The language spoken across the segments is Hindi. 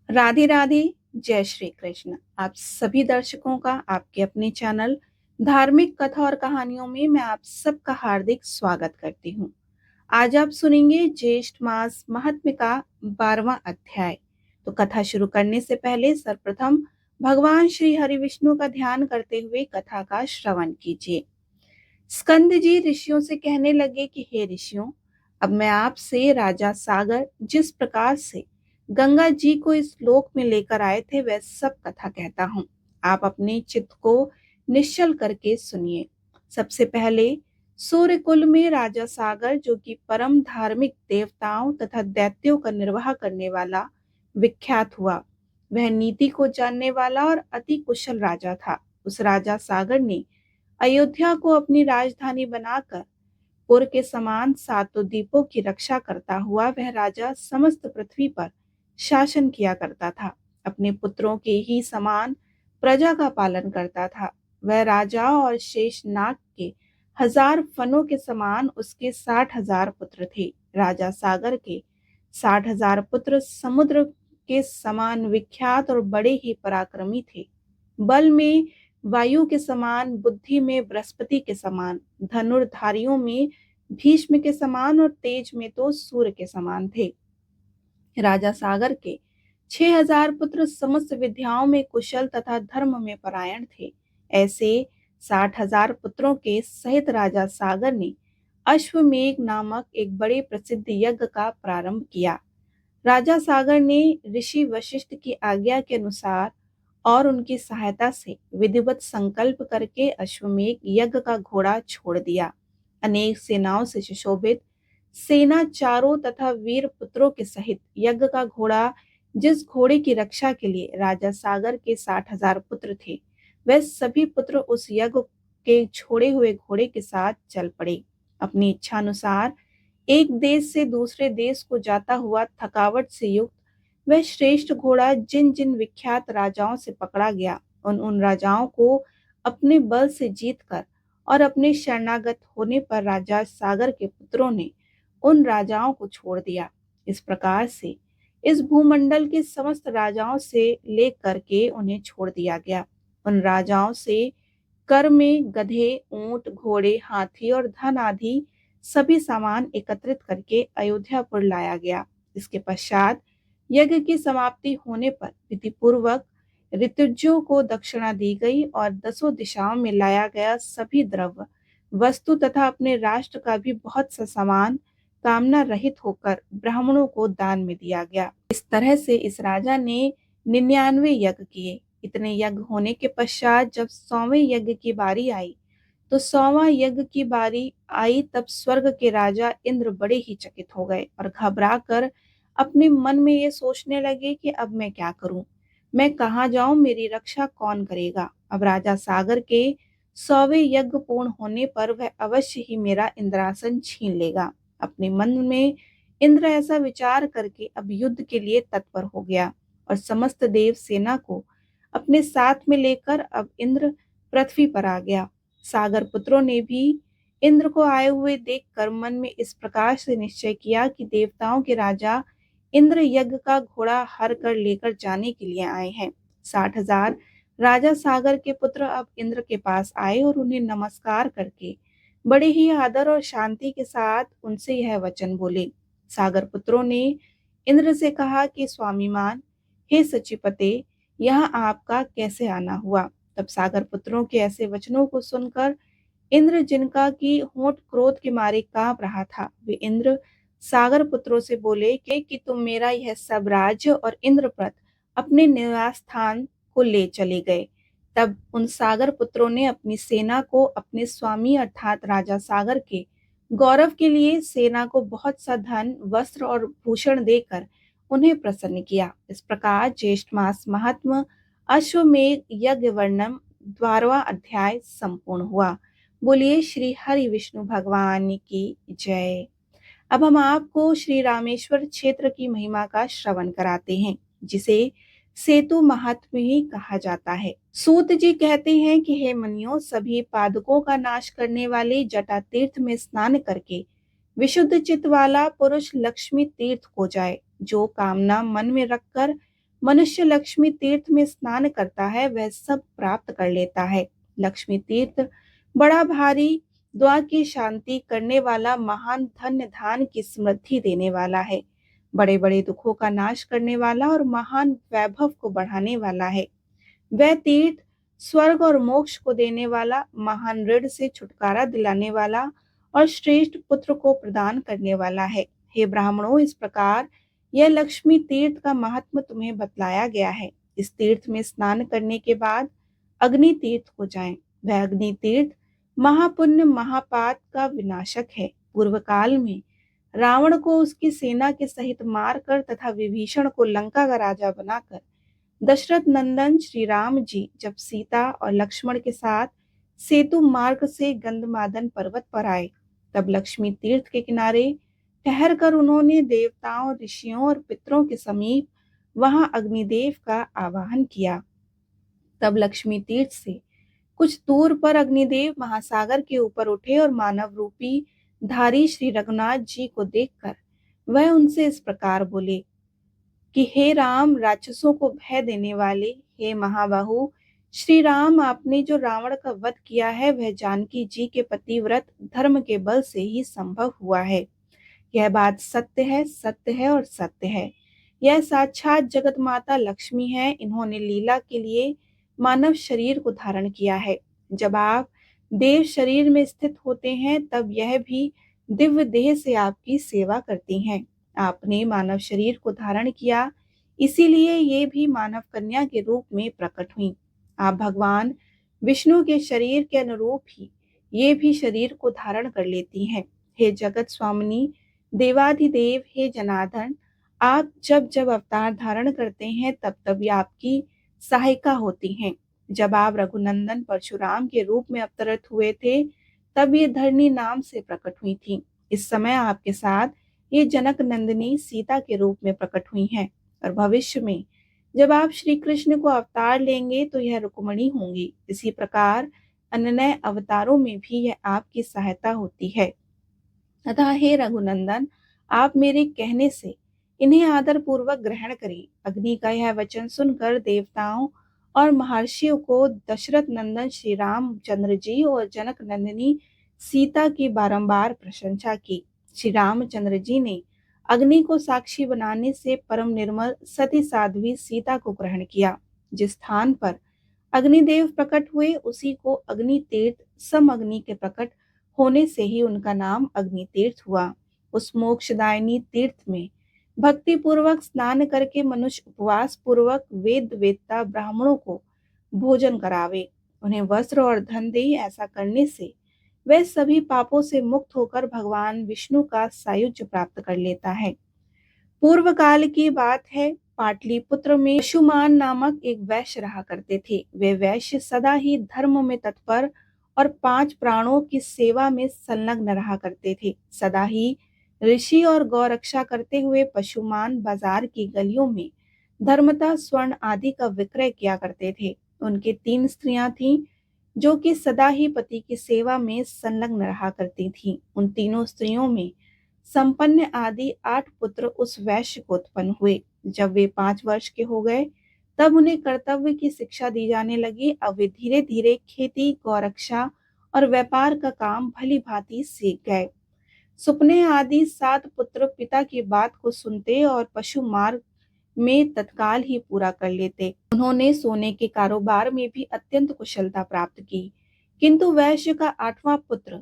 राधे राधे। जय श्री कृष्ण। आप सभी दर्शकों का आपके अपने चैनल धार्मिक कथा और कहानियों में मैं आप सबका हार्दिक स्वागत करती हूँ। आज आप सुनेंगे ज्येष्ठ मास महात्म्य का 12वां अध्याय। तो कथा शुरू करने से पहले सर्वप्रथम भगवान श्री हरि विष्णु का ध्यान करते हुए कथा का श्रवण कीजिए। स्कंद जी ऋषियों से कहने लगे कि हे ऋषियों, अब मैं आपसे राजा सागर जिस प्रकार से गंगा जी को इस लोक में लेकर आए थे वह सब कथा कहता हूँ। आप अपने चित्त को निश्चल करके सुनिए। सबसे पहले सूर्य कुल में राजा सागर, जो कि परम धार्मिक देवताओं तथा दैत्यों का निर्वाह करने वाला विख्यात हुआ। वह नीति को जानने वाला और अति कुशल राजा था। उस राजा सागर ने अयोध्या को अपनी राजधानी बनाकर पुर के समान सातों द्वीपों की रक्षा करता हुआ वह राजा समस्त पृथ्वी पर शासन किया करता था। अपने पुत्रों के ही समान प्रजा का पालन करता था। वह राजा और शेष नाग के 1000 फनों के समान उसके 60,000 पुत्र थे। राजा सागर के 60,000 पुत्र समुद्र के समान विख्यात और बड़े ही पराक्रमी थे। बल में वायु के समान, बुद्धि में बृहस्पति के समान, धनुर्धारियों में भीष्म के समान और तेज में तो सूर्य के समान थे। राजा सागर के 6,000 पुत्र समस्त विद्याओं में कुशल तथा धर्म में परायण थे। ऐसे 60,000 पुत्रों के सहित राजा सागर ने अश्वमेघ नामक एक बड़े प्रसिद्ध यज्ञ का प्रारंभ किया। राजा सागर ने ऋषि वशिष्ठ की आज्ञा के अनुसार और उनकी सहायता से विधिवत संकल्प करके अश्वमेघ यज्ञ का घोड़ा छोड़ दिया। अनेक सेनाओं से सुशोभित सेना चारों तथा वीर पुत्रों के सहित यज्ञ का घोड़ा, जिस घोड़े की रक्षा के लिए राजा सागर के 60,000 पुत्र थे, वह सभी पुत्र उस यज्ञ के छोड़े हुए घोड़े के साथ चल पड़े। अपनी इच्छा अनुसार एक देश से दूसरे देश को जाता हुआ थकावट से युक्त वह श्रेष्ठ घोड़ा जिन जिन विख्यात राजाओं से पकड़ा गया, उन उन राजाओं को अपने बल से जीतकर और अपने शरणागत होने पर राजा सागर के पुत्रों ने उन राजाओं को छोड़ दिया। इस प्रकार से इस भूमंडल के समस्त राजाओं से लेकर के उन्हें छोड़ दिया गया। उन राजाओं से कर में गधे, ऊंट, घोड़े, हाथी और धन आदि सभी सामान एकत्रित करके अयोध्यापुर लाया गया। इसके पश्चात यज्ञ की समाप्ति होने पर विधि पूर्वक ऋतुजों को दक्षिणा दी गई और 10 दिशाओं में लाया गया सभी द्रव्य वस्तु तथा अपने राष्ट्र का भी बहुत सा सामान कामना रहित होकर ब्राह्मणों को दान में दिया गया। इस तरह से इस राजा ने 99 यज्ञ किए। इतने यज्ञ होने के पश्चात जब 100वें यज्ञ की बारी आई तो 100वां यज्ञ की बारी आई तब स्वर्ग के राजा इंद्र बड़े ही चकित हो गए और घबरा कर अपने मन में ये सोचने लगे कि अब मैं क्या करूं, मैं कहाँ जाऊं, मेरी रक्षा कौन करेगा। अब राजा सागर के 100वें यज्ञ पूर्ण होने पर वह अवश्य ही मेरा इंद्रासन छीन लेगा। अपने मन में इंद्र ऐसा विचार करके अब युद्ध के लिए तत्पर हो गया और समस्त देव सेना को अपने साथ में लेकर अब इंद्र पृथ्वी पर आ गया। सागर पुत्रों ने भी इंद्र को आए हुए देखकर मन में इस प्रकार से निश्चय किया कि देवताओं के राजा इंद्र यज्ञ का घोड़ा हर कर लेकर जाने के लिए आए हैं। 60,000 राजा सागर के पुत्र अब इंद्र के पास आए और उन्हें नमस्कार करके बड़े ही आदर और शांति के साथ उनसे यह वचन बोले। सागर पुत्रों ने इंद्र से कहा कि स्वामीमान, हे सचिपते, यहाँ आपका कैसे आना हुआ। तब सागर पुत्रों के ऐसे वचनों को सुनकर इंद्र, जिनका की होंठ क्रोध के मारे कांप रहा था, वे इंद्र सागर पुत्रों से बोले कि तुम मेरा यह सब राज्य और इंद्रप्रथ अपने निवास स्थान को ले चले गए। तब उन सागर पुत्रों ने अपनी सेना को अपने स्वामी अर्थात राजा सागर के गौरव के लिए सेना को बहुत सा धन, वस्त्र और भूषण देकर उन्हें प्रसन्न किया। इस प्रकार ज्येष्ठ मास महात्म अश्वमेघ यज्ञ वर्णन 12वां अध्याय संपूर्ण हुआ। बोलिए श्री हरि विष्णु भगवान की जय। अब हम आपको श्री रामेश्वर क्षेत्र की महिमा का श्रवण कराते हैं, जिसे सेतु महात्म्य ही कहा जाता है। सूत जी कहते हैं कि हे मुनियों, सभी पादकों का नाश करने वाले जटा तीर्थ में स्नान करके विशुद्ध चित्त वाला पुरुष लक्ष्मी तीर्थ को जाए। जो कामना मन में रखकर मनुष्य लक्ष्मी तीर्थ में स्नान करता है वह सब प्राप्त कर लेता है। लक्ष्मी तीर्थ बड़ा भारी, द्वार की शांति करने वाला, महान धन्य धान की समृद्धि देने वाला है, बड़े बड़े दुखों का नाश करने वाला और महान वैभव को बढ़ाने वाला है। वह तीर्थ स्वर्ग और मोक्ष को देने वाला, महान ऋण से छुटकारा दिलाने वाला और श्रेष्ठ पुत्र को प्रदान करने वाला है। हे ब्राह्मणों, इस प्रकार यह लक्ष्मी तीर्थ का महात्म तुम्हें बतलाया गया है। इस तीर्थ में स्नान करने के बाद अग्नि तीर्थ को जाएं। वह अग्नि तीर्थ महापुण्य महापात का विनाशक है। पूर्व काल में रावण को उसकी सेना के सहित मारकर तथा विभीषण को लंका का राजा बनाकर दशरथ नंदन श्री राम जी जब सीता और लक्ष्मण के साथ सेतु मार्ग से गंधमादन पर्वत पर आए, तब लक्ष्मी तीर्थ के किनारे ठहर कर उन्होंने देवताओं, ऋषियों और पितरों के समीप वहां अग्निदेव का आवाहन किया। तब लक्ष्मी तीर्थ से कुछ दूर पर अग्निदेव महासागर के ऊपर उठे और मानव रूपी धारी श्री रघुनाथ जी को देखकर वह उनसे इस प्रकार बोले कि हे राम, राक्षसों को भय देने वाले, हे महाबाहु श्री राम, आपने जो रावण का वध किया है वह जानकी जी के पतिव्रत धर्म के बल से ही संभव हुआ है। यह बात सत्य है, सत्य है और सत्य है। यह साक्षात जगत माता लक्ष्मी है। इन्होंने लीला के लिए मानव शरीर को धारण किया है। जब आप देव शरीर में स्थित होते हैं तब यह भी दिव्य देह से आपकी सेवा करती हैं। आपने मानव शरीर को धारण किया, इसीलिए ये भी मानव कन्या के रूप में प्रकट हुई। आप भगवान विष्णु के शरीर के अनुरूप ही ये भी शरीर को धारण कर लेती हैं। हे जगत स्वामिनी, देवाधिदेव, हे जनार्दन, आप जब जब अवतार धारण करते हैं तब तब ये आपकी सहायिका होती हैं। जब आप रघुनंदन परशुराम के रूप में अवतरित हुए थे तब ये धरणी नाम से प्रकट हुई थी। इस समय आपके साथ ये जनक नंदिनी सीता के रूप में प्रकट हुई हैं और भविष्य में जब आप श्री कृष्ण को अवतार लेंगे तो यह रुक्मिणी होंगी। इसी प्रकार अन्य अवतारों में भी यह आपकी सहायता होती है। अतः हे रघुनंदन, आप मेरे कहने से इन्हें आदर पूर्वक ग्रहण करें। अग्नि का यह वचन सुनकर देवताओं और महर्षियों को दशरथ नंदन श्री रामचंद्र जी और जनक नंदिनी सीता की बारंबार प्रशंसा की। श्री रामचंद्र जी ने अग्नि को साक्षी बनाने से परम निर्मल सती साध्वी सीता को ग्रहण किया। जिस स्थान पर अग्निदेव प्रकट हुए उसी को अग्नि तीर्थ सम अग्नि के प्रकट होने से ही उनका नाम अग्नि तीर्थ हुआ। उस मोक्षदायिनी तीर्थ में भक्ति पूर्वक स्नान करके मनुष्य उपवास पूर्वक वेद वेदता ब्राह्मणों को भोजन करावे, उन्हें वस्त्र और धन दे। ऐसा करने से वह सभी पापों से मुक्त होकर भगवान विष्णु का सायुज्य प्राप्त कर लेता है। पूर्व काल की बात है, पाटलिपुत्र में पशुमान नामक एक वैश्य रहा करते थे। वे वैश्य सदा ही धर्म में तत्पर और 5 प्राणों की सेवा में संलग्न रहा करते थे। सदा ही ऋषि और गौ रक्षा करते हुए पशुमान बाजार की गलियों में धर्मता स्वर्ण आदि का विक्रय किया करते थे। उनके 3 स्त्रियां थीं जो कि सदा ही पति की सेवा में संलग्न रहा करती थीं। उन तीनों स्त्रियों में संपन्न आदि 8 पुत्र उस वैश्य को उत्पन्न हुए। जब वे 5 वर्ष के हो गए तब उन्हें कर्तव्य की शिक्षा दी जाने लगी। अब वे धीरे धीरे खेती, गौरक्षा और व्यापार का काम भली भांति सीख गए। सुपने आदि 7 पुत्र पिता की बात को सुनते और पशु मार्ग में तत्काल ही पूरा कर लेते। उन्होंने सोने के कारोबार में भी अत्यंत कुशलता प्राप्त की। किंतु वैश्य का 8वां पुत्र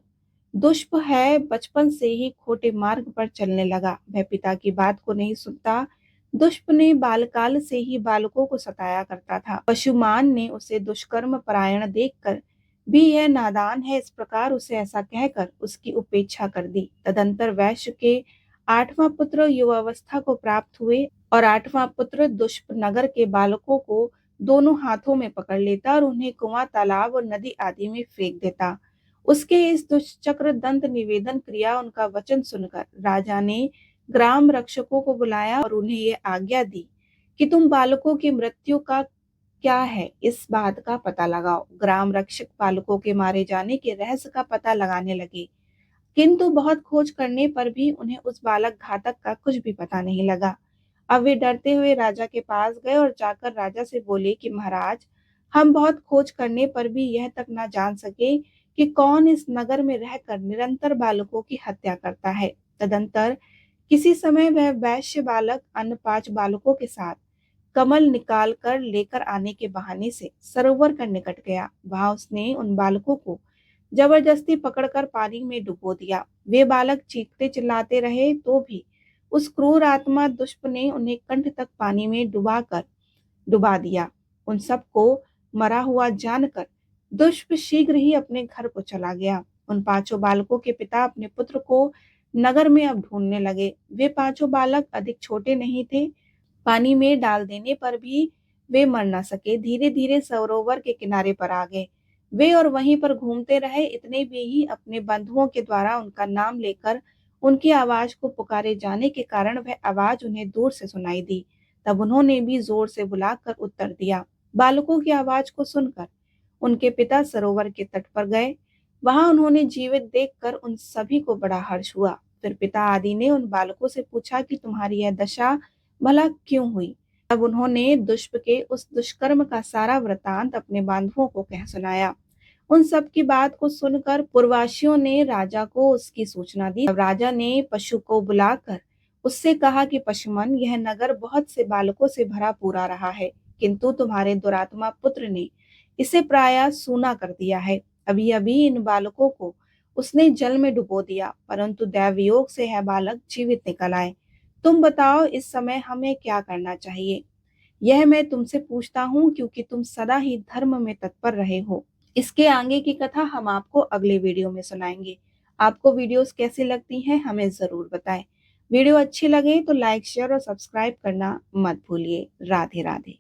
दुष्प है, बचपन से ही खोटे मार्ग पर चलने लगा। वह पिता की बात को नहीं सुनता। दुष्प ने बालकाल से ही बालकों को सताया करता था। पशुमान ने उसे दुष्कर्म परायण देखकर भी यह नादान है, इस प्रकार उसे ऐसा कहकर उसकी उपेक्षा कर दी। तदंतर वैश्य के 8वां पुत्र युवावस्था को प्राप्त हुए और 8वां पुत्र दुष्प नगर के बालकों को दोनों हाथों में पकड़ लेता और उन्हें कुआं, तालाब और नदी आदि में फेंक देता। उसके इस दुष्चक्र दंत निवेदन क्रिया उनका वचन सुनकर राजा ने ग्राम रक्षकों को बुलाया और उन्हें ये आज्ञा दी कि तुम बालकों की मृत्यु का क्या है इस बात का पता लगाओ। ग्राम रक्षक बालकों के मारे जाने के रहस्य का पता लगाने लगे, किंतु बहुत खोज करने पर भी उन्हें उस बालक घातक का कुछ भी पता नहीं लगा। अब वे डरते हुए राजा के पास गए और जाकर राजा से बोले कि महाराज, हम बहुत खोज करने पर भी यह तक ना जान सके कि कौन इस नगर में रहकर निरंतर बालकों की हत्या करता है। तदंतर किसी समय वह वैश्य बालक अन्य 5 बालकों के साथ कमल निकाल कर लेकर आने के बहाने से सरोवर का निकट गया। वहां उसने उन बालकों को जबरदस्ती पकड़कर पानी में डुबो दिया। वे बालक चीखते चिल्लाते रहे तो भी उस क्रूर आत्मा दुष्ट ने उन्हें कंठ तक पानी में डुबा दिया। उन सबको मरा हुआ जानकर दुष्ट शीघ्र ही अपने घर को चला गया। उन 5 बालकों के पिता अपने पुत्र को नगर में अब ढूंढने लगे। वे 5 बालक अधिक छोटे नहीं थे। पानी में डाल देने पर भी वे मर न सके। धीरे धीरे सरोवर के किनारे पर आ गए। वे और वहीं पर घूमते रहे। इतने में ही अपने बंधुओं के द्वारा उनका नाम लेकर उनकी आवाज को पुकारे जाने के कारण वह आवाज उन्हें दूर से सुनाई दी। तब उन्होंने भी जोर से बुलाकर उत्तर दिया। बालकों की आवाज को सुनकर उनके पिता सरोवर के तट पर गए। वहां उन्होंने जीवित देखकर उन सभी को बड़ा हर्ष हुआ। फिर पिता आदि ने उन बालकों से पूछा कि तुम्हारी यह दशा भला क्यों हुई। तब उन्होंने दुष्ट के उस दुष्कर्म का सारा वृतांत अपने बांधुओं को कह सुनाया। उन सब की बात को सुनकर पुरवासियों ने राजा को उसकी सूचना दी। तब राजा ने पशु को बुलाकर उससे कहा कि पशुमन, यह नगर बहुत से बालकों से भरा पूरा रहा है, किंतु तुम्हारे दुरात्मा पुत्र ने इसे प्रायः सूना कर दिया है। अभी अभी इन बालकों को उसने जल में डुबो दिया, परंतु दैवयोग से यह बालक जीवित निकल आए। तुम बताओ इस समय हमें क्या करना चाहिए। यह मैं तुमसे पूछता हूँ क्योंकि तुम सदा ही धर्म में तत्पर रहे हो। इसके आगे की कथा हम आपको अगले वीडियो में सुनाएंगे। आपको वीडियोस कैसी लगती हैं हमें जरूर बताएं। वीडियो अच्छी लगे तो लाइक, शेयर और सब्सक्राइब करना मत भूलिए। राधे राधे।